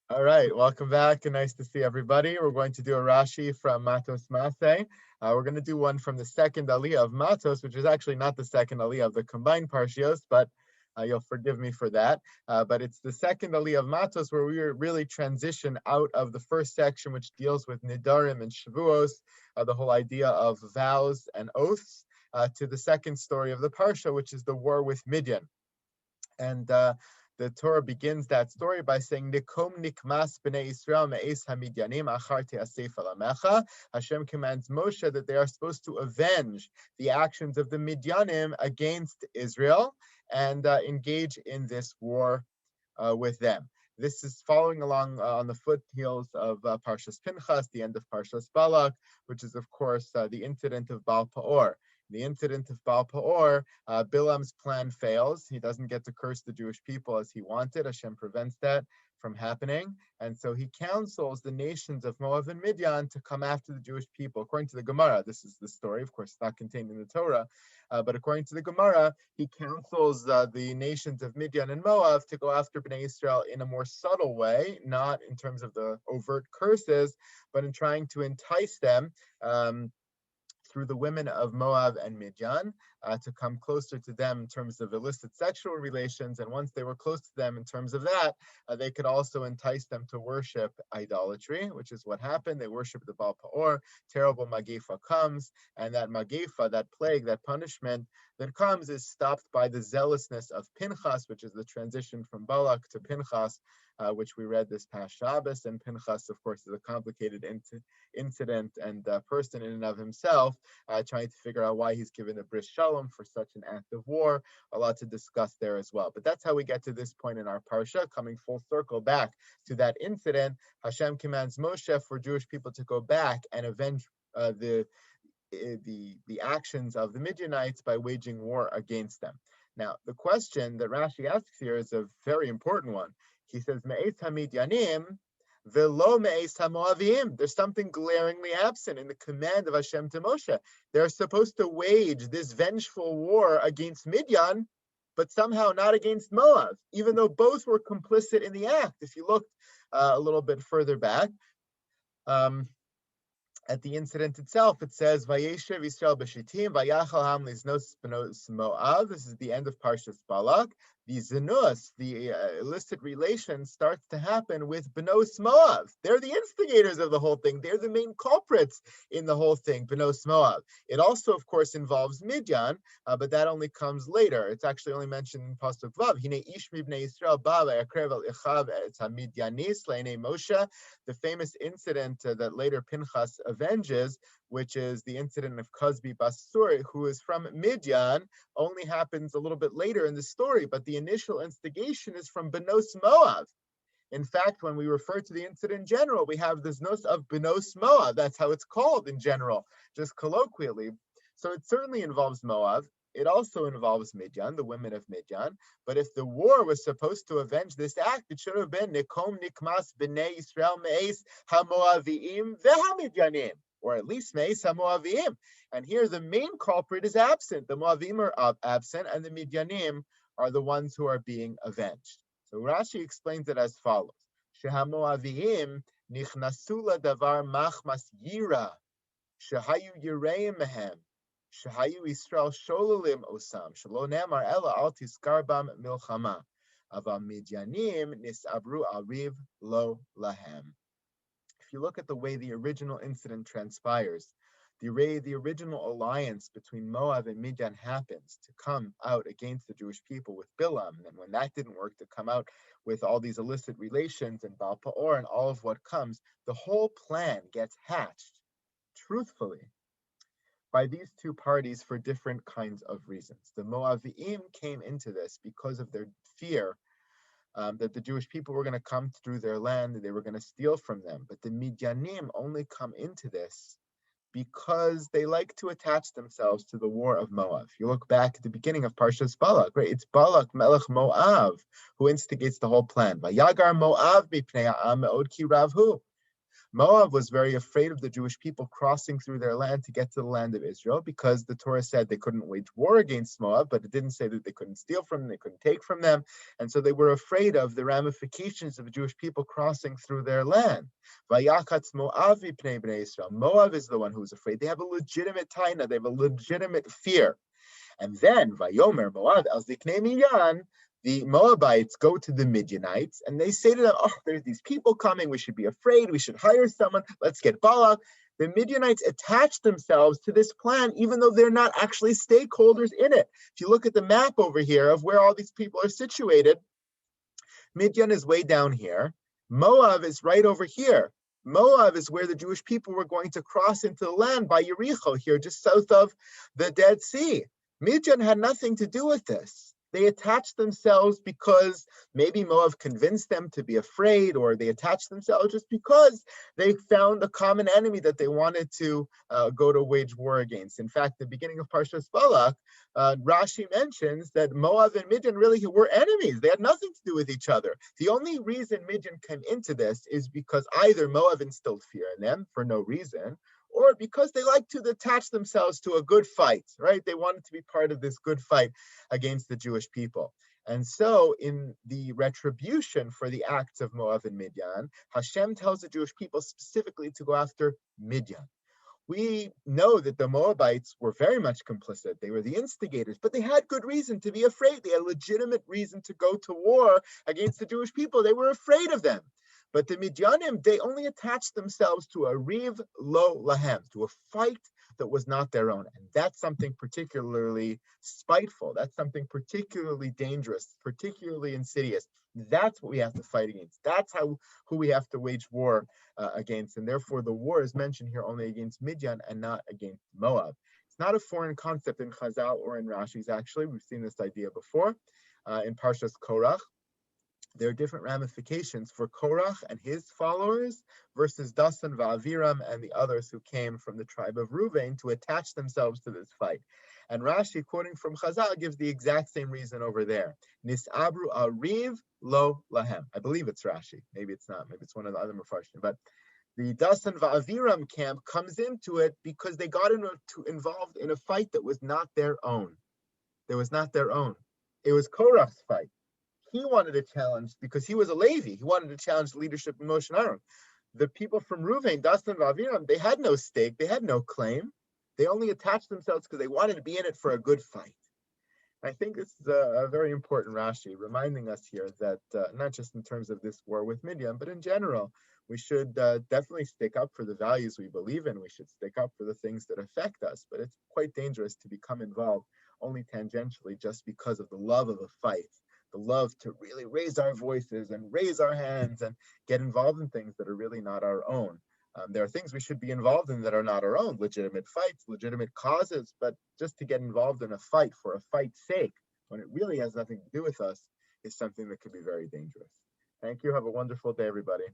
All right, welcome back and nice to see everybody. We're going to do a Rashi from Matos Masei. We're going to do one from the second Aliyah of Matos, which is actually not the second Aliyah of the combined Parshios, but you'll forgive me for that. But it's the second Aliyah of Matos where we really transition out of the first section, which deals with Nidarim and Shavuos, the whole idea of vows and oaths, to the second story of the Parsha, which is the war with Midian. And the Torah begins that story by saying, "Nikom nikmas b'nei Yisrael me'es hamidyanim achar te'asef alamecha." Hashem commands Moshe that they are supposed to avenge the actions of the Midyanim against Israel and engage in this war with them. This is following along on the foothills of Parshas Pinchas, the end of Parshas Balak, which is, of course, the incident of Baal Peor. The incident of Baal Peor, Bilam's plan fails. He doesn't get to curse the Jewish people as he wanted. Hashem prevents that from happening. And so he counsels the nations of Moab and Midian to come after the Jewish people. According to the Gemara, this is the story, of course, not contained in the Torah, but according to the Gemara, he counsels the nations of Midian and Moab to go after Bnei Israel in a more subtle way, not in terms of the overt curses, but in trying to entice them through the women of Moab and Midian, to come closer to them in terms of illicit sexual relations. And once they were close to them in terms of that, they could also entice them to worship idolatry, which is what happened. They worshiped the Baal Peor. Terrible Magifa comes, and that Magifa, that plague, that punishment that comes is stopped by the zealousness of Pinchas, which is the transition from Balak to Pinchas, which we read this past Shabbos. And Pinchas, of course, is a complicated incident and person in and of himself, trying to figure out why he's given a bris shalom for such an act of war. A lot to discuss there as well. But that's how we get to this point in our parsha, coming full circle back to that incident. Hashem commands Moshe for Jewish people to go back and avenge the actions of the Midianites by waging war against them. Now, the question that Rashi asks here is a very important one. He says, Me'es HaMidyanim velo me'es HaMoavim. There's something glaringly absent in the command of Hashem to Moshe. They're supposed to wage this vengeful war against Midian, but somehow not against Moab, even though both were complicit in the act. If you look a little bit further back, at the incident itself, it says, Vayeshev Yisrael b'Shittim, Vayachal Ham liznos b'nos Moab. This is the end of Parshas Balak. The zinus, the illicit relation, starts to happen with B'nos Moab. They're the instigators of the whole thing. They're the main culprits in the whole thing, B'nos Moab. It also, of course, involves Midian, but that only comes later. It's actually only mentioned in Pasuk Vav. Hine ish mibnei Yisrael ba v'yakrev el ichav et hamidyanis le'nei Moshe. The famous incident that later Pinchas avenges, which is the incident of Kozbi Basur, who is from Midian, only happens a little bit later in the story, but the initial instigation is from Benos Moab. In fact, when we refer to the incident in general, we have this nos of Benos Moab. That's how it's called in general, just colloquially. So it certainly involves Moab. It also involves Midian, the women of Midian. But if the war was supposed to avenge this act, it should have been Nikom Nikmas B'nei Yisrael Me'es HaMoavim VeHaMidyanim, or at least Me'es HaMoavim. And here the main culprit is absent. The Moavim are absent, and the Midyanim are the ones who are being avenged. So Rashi explains it as follows. Shehamoavim nichnasu ladavar machmas yira, shehayu yireim mehem, shehayu Yisrael sholalim osam, shelo nemar ela al tiskar bam milchama, ava midyanim nisabru ariv lo lahem. If you look at the way the original incident transpires, the original alliance between Moab and Midian happens to come out against the Jewish people with Bilam. And when that didn't work, to come out with all these illicit relations and Baal Peor and all of what comes, the whole plan gets hatched, truthfully, by these two parties for different kinds of reasons. The Moavim came into this because of their fear that the Jewish people were going to come through their land, that they were going to steal from them. But the Midyanim only come into this because they like to attach themselves to the war of Moab. If you look back at the beginning of Parshas Balak, right? It's Balak Melech Moab who instigates the whole plan. Vayagar Moab mipnei ha'am me'od ki ravhu. Moab was very afraid of the Jewish people crossing through their land to get to the land of Israel, because the Torah said they couldn't wage war against Moab, but it didn't say that they couldn't steal from them, they couldn't take from them. And so they were afraid of the ramifications of the Jewish people crossing through their land. Vayakatz Moab v'pnei bnei Israel. Moab is the one who's afraid. They have a legitimate taina, they have a legitimate fear. And then Vayomer Moab el ziknei Midian, the Moabites go to the Midianites and they say to them, oh, there's these people coming, we should be afraid, we should hire someone, let's get Balak. The Midianites attach themselves to this plan, even though they're not actually stakeholders in it. If you look at the map over here of where all these people are situated, Midian is way down here. Moab is right over here. Moab is where the Jewish people were going to cross into the land by Yericho, here just south of the Dead Sea. Midian had nothing to do with this. They attached themselves because maybe Moab convinced them to be afraid, or they attached themselves just because they found a common enemy that they wanted to go to wage war against. In fact, the beginning of Parshas Balak, Rashi mentions that Moab and Midian really were enemies. They had nothing to do with each other. The only reason Midian came into this is because either Moab instilled fear in them for no reason, or because they like to attach themselves to a good fight, right? They wanted to be part of this good fight against the Jewish people. And so in the retribution for the acts of Moab and Midian, Hashem tells the Jewish people specifically to go after Midian. We know that the Moabites were very much complicit. They were the instigators, but they had good reason to be afraid. They had legitimate reason to go to war against the Jewish people. They were afraid of them. But the Midianim, they only attached themselves to a riv lo lahem, to a fight that was not their own. And that's something particularly spiteful. That's something particularly dangerous, particularly insidious. That's what we have to fight against. That's who we have to wage war against. And therefore, the war is mentioned here only against Midian and not against Moab. It's not a foreign concept in Chazal or in Rashi's, actually. We've seen this idea before in Parshas Korach. There are different ramifications for Korach and his followers versus Dasan Va'aviram and the others who came from the tribe of Reuven to attach themselves to this fight. And Rashi, quoting from Chazal, gives the exact same reason over there. Nis'abru ariv lo lahem. I believe it's Rashi. Maybe it's not. Maybe it's one of the other Mefarshim. But the Dasan Va'aviram camp comes into it because they got involved in a fight that was not their own. It was not their own. It was Korach's fight. He wanted a challenge because he was a Levi. He wanted to challenge the leadership of Moshe and Aaron. The people from Reuven, Dasan and Aviram, they had no stake. They had no claim. They only attached themselves because they wanted to be in it for a good fight. I think this is a very important Rashi, reminding us here that not just in terms of this war with Midian, but in general, we should definitely stick up for the values we believe in. We should stick up for the things that affect us. But it's quite dangerous to become involved only tangentially just because of the love of a fight. The love to really raise our voices and raise our hands and get involved in things that are really not our own. There are things we should be involved in that are not our own, legitimate fights, legitimate causes, but just to get involved in a fight for a fight's sake, when it really has nothing to do with us, is something that could be very dangerous. Thank you. Have a wonderful day, everybody.